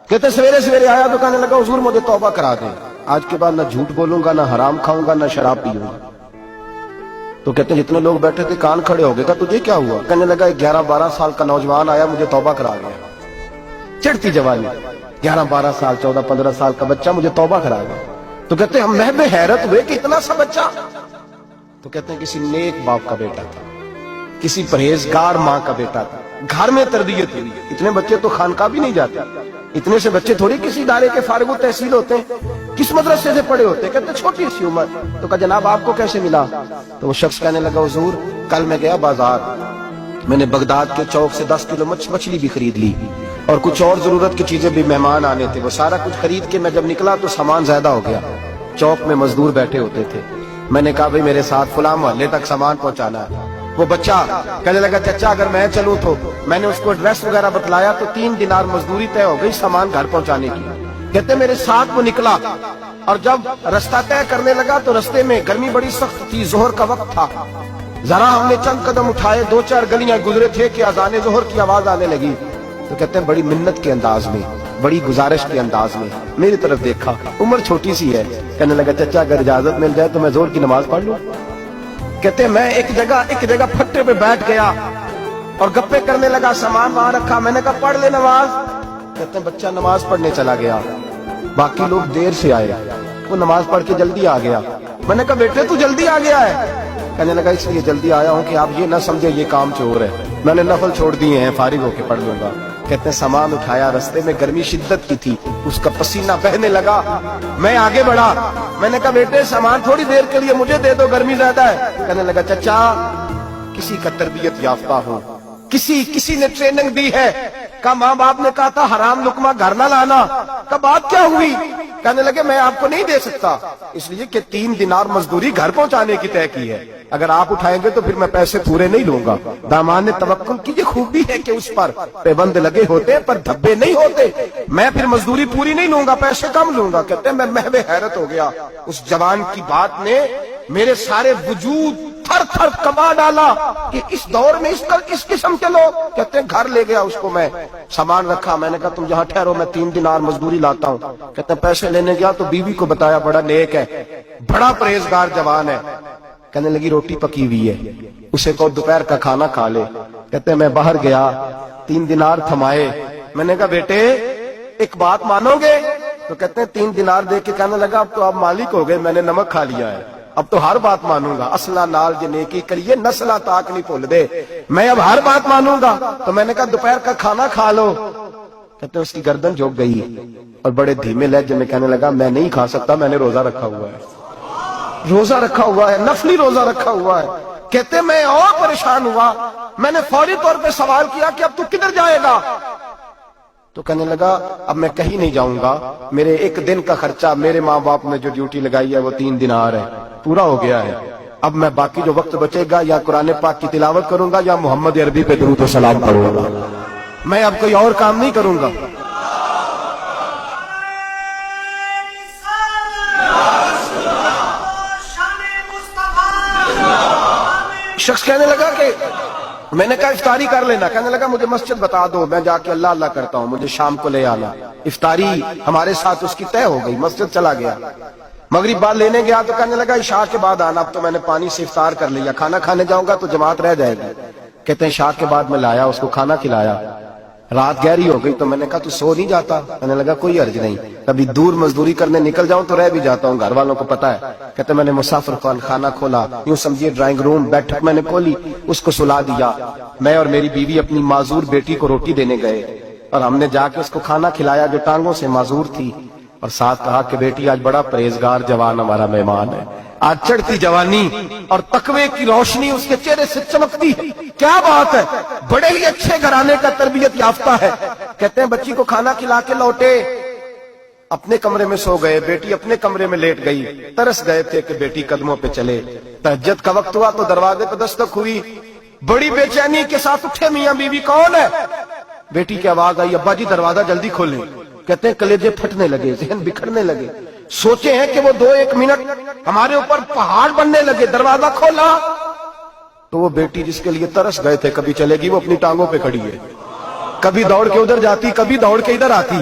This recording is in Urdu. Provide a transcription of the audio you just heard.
کہتے سویرے سویرے آیا تو کہنے لگا حضور مجھے توبہ کرا دیں، آج کے بعد نہ جھوٹ بولوں گا، نہ حرام کھاؤں گا، نہ شراب پیوں گا۔ تو کہتے ہیں جتنے لوگ بیٹھے تھے کان کھڑے ہو گئے، کہا تجھے کیا ہوا؟ کہنے لگا 11-12 سال کا نوجوان آیا مجھے توبہ کرا گیا، چڑھتی جوانی، 11-12 سال 14-15 سال کا بچہ مجھے توبہ کرا گیا۔ تو کہتے ہیں ہم محب حیرت ہوئے کہ اتنا سا بچہ؟ تو کہتے ہیں کسی نیک باپ کا بیٹا تھا، کسی پرہیزگار ماں کا بیٹا تھا، گھر میں تربیت ہوئی۔ اتنے بچے تو خانقاہ بھی نہیں جاتے، اتنے سے بچے تھوڑی کسی ادارے کے فارغ التحصیل ہوتے ہیں، کس مدرسے سے پڑھے ہوتے ہیں؟ کہتے ہیں چھوٹی سی عمر۔ تو کہا جناب آپ کو کیسے ملا؟ تو وہ شخص کہنے لگا حضور کل میں گیا بازار، میں نے بغداد کے چوک سے 10 کلو مچھلی بھی خرید لی اور کچھ اور ضرورت کی چیزیں بھی، مہمان آنے تھے، وہ سارا کچھ خرید کے میں جب نکلا تو سامان زیادہ ہو گیا۔ چوک میں مزدور بیٹھے ہوتے تھے، میں نے کہا بھئی میرے ساتھ فلاں محلے تک سامان پہنچانا ہے۔ وہ بچہ کہنے لگا چچا اگر میں چلوں تو، میں نے اس کو ایڈریس وغیرہ بتلایا تو 3 دینار مزدوری طے ہو گئی سامان گھر پہنچانے کی۔ کہتے میرے ساتھ وہ نکلا اور جب رستہ طے کرنے لگا تو رستے میں گرمی بڑی سخت تھی، ظہر کا وقت تھا، ذرا ہم نے چند قدم اٹھائے، 2-4 گلیاں گزرے تھے کہ اذان ظہر کی آواز آنے لگی۔ تو کہتے ہیں بڑی منت کے انداز میں، بڑی گزارش کے انداز میں میری طرف دیکھا، عمر چھوٹی سی ہے، کہنے لگا چچا اگر اجازت مل جائے تو میں ظہر کی نماز پڑھ لوں۔ کہتے ہیں میں ایک جگہ پھٹے پہ بیٹھ گیا اور گپے کرنے لگا، سامان وہاں رکھا، میں نے کہا پڑھ لے نماز۔ کہتے ہیں بچہ نماز پڑھنے چلا گیا، باقی لوگ دیر سے آئے، وہ نماز پڑھ کے جلدی آ گیا۔ میں نے کہا بیٹے تو جلدی آ گیا ہے؟ کہنے لگا اس لیے جلدی آیا ہوں کہ آپ یہ نہ سمجھے یہ کام چور ہے، میں نے نفل چھوڑ دیے ہیں، فارغ ہو کے پڑھ لوں گا۔ کہتے ہیں سامان اٹھایا، رستے میں گرمی شدت کی تھی، اس کا پسینہ بہنے لگا، میں آگے بڑھا، میں نے کہا بیٹے سامان تھوڑی دیر کے لیے مجھے دے دو، گرمی زیادہ ہے۔ کہنے لگا چچا کسی کا تربیت یافتہ ہوں، کسی نے ٹریننگ دی ہے، کہا ماں باپ نے کہا تھا حرام لقمہ گھر نہ لانا، کہا بات کیا ہوئی؟ کہنے لگے میں آپ کو نہیں دے سکتا، اس لیے کہ 3 دینار مزدوری گھر پہنچانے کی طے کی ہے، اگر آپ اٹھائیں گے تو پھر میں پیسے پورے نہیں لوں گا۔ دامان نے توکل کی یہ خوبی ہے کہ اس پر پابند لگے ہوتے پر دھبے نہیں ہوتے، میں پھر مزدوری پوری نہیں لوں گا، پیسے کم لوں گا۔ کہتے ہیں میں محو حیرت ہو گیا، اس جوان کی بات نے میرے سارے وجود تھر تھر کما ڈالا کہ اس دور میں اس قسم کے لوگ۔ کہتے ہیں گھر لے گیا اس کو، میں سامان رکھا، میں نے کہا تم یہاں ٹھہرو میں 3 دینار مزدوری لاتا ہوں۔ کہتے ہیں پیسے لینے گیا تو بیوی کو بتایا بڑا نیک ہے، بڑا پرہیزگار جوان ہے، کہنے لگی روٹی پکی ہوئی ہے، اسے کو دوپہر کا کھانا کھا لے۔ کہتے ہیں میں باہر گیا، 3 دینار تھمائے، میں نے کہا بیٹے ایک بات مانو گے؟ تو کہتے ہیں 3 دینار دے کے کہنے لگا اب تو آپ مالک ہو گئے، میں نے نمک کھا لیا ہے، اب تو ہر بات مانوں گا، اصلہ نال جے نیکی کریے نسلہ تاک نہیں بھول دے، میں اب ہر بات مانوں گا۔ تو میں نے کہا دوپہر کا کھانا کھا لو۔ کہتے ہیں اس کی گردن جھک گئی اور بڑے دھیمے لہجے میں کہنے لگا میں نہیں کھا سکتا، میں نے روزہ رکھا ہوا ہے، روزہ رکھا ہوا ہے، نفلی روزہ رکھا ہوا ہے۔ کہتے میں اور پریشان ہوا، میں نے فوری طور پہ سوال کیا کہ اب تو کدھر جائے گا؟ تو کہنے لگا اب میں کہیں نہیں جاؤں گا، میرے 1 دن کا خرچہ میرے ماں باپ نے جو ڈیوٹی لگائی ہے وہ 3 دینار ہے، پورا ہو گیا ہے، اب میں باقی جو وقت بچے گا یا قرآن پاک کی تلاوت کروں گا یا محمد عربی پہ درود و سلام پڑھوں گا، میں اب کوئی اور کام نہیں کروں گا۔ شخص کہنے لگا کہ میں نے کہا افطاری کر لینا، کہنے لگا مجھے مسجد بتا دو، میں جا کے اللہ اللہ کرتا ہوں، مجھے شام کو لے آنا۔ افطاری ہمارے ساتھ اس کی طے ہو گئی، مسجد چلا گیا، مغرب بعد لینے گیا تو کہنے لگا عشاء کے بعد آنا، اب تو میں نے پانی سے افطار کر لیا، کھانا کھانے جاؤں گا تو جماعت رہ جائے گی۔ کہتے ہیں عشاء کے بعد میں لایا، اس کو کھانا کھلایا، رات گہری ہو گئی تو میں نے کہا تو سو نہیں جاتا؟ کہنے لگا کوئی حرج نہیں، کبھی دور مزدوری کرنے نکل جاؤں تو رہ بھی جاتا ہوں، گھر والوں کو پتا ہے۔ کہتے میں نے مسافر خانہ کھولا، یوں سمجھیے ڈرائنگ روم بیٹھک میں نے کھولی، اس کو سلا دیا، میں اور میری بیوی اپنی معذور بیٹی کو روٹی دینے گئے اور ہم نے جا کے اس کو کھانا کھلایا جو ٹانگوں سے معذور تھی، اور ساتھ کہا کہ بیٹی آج بڑا پرہیزگار جوان ہمارا مہمان ہے، آج چڑھتی جوانی اور تقوی کی روشنی اس کے چہرے سے چمکتی ہے، کیا بات ہے، بڑے ہی اچھے گھرانے کا تربیت یافتہ ہے۔ کہتے ہیں بچی کو کھانا کھلا کے لوٹے، اپنے کمرے میں سو گئے، بیٹی اپنے کمرے میں لیٹ گئی، ترس گئے تھے کہ بیٹی قدموں پہ چلے۔ تہجد کا وقت ہوا تو دروازے پہ دستک ہوئی، بڑی بے چینی کے ساتھ اٹھے میاں بیوی کون ہے؟ بیٹی کی آواز آئی ابا جی دروازہ جلدی کھولیں۔ کہتے ہیں کلیجے پھٹنے لگے، ذہن بکھرنے لگے، سوچے ہیں کہ وہ 2-1 منٹ ہمارے اوپر پہاڑ بننے لگے، دروازہ کھولا تو وہ بیٹی جس کے لیے ترس گئے تھے کبھی چلے گی، وہ اپنی ٹانگوں پہ کھڑی ہے، کبھی دوڑ کے ادھر جاتی، کبھی دوڑ کے ادھر آتی،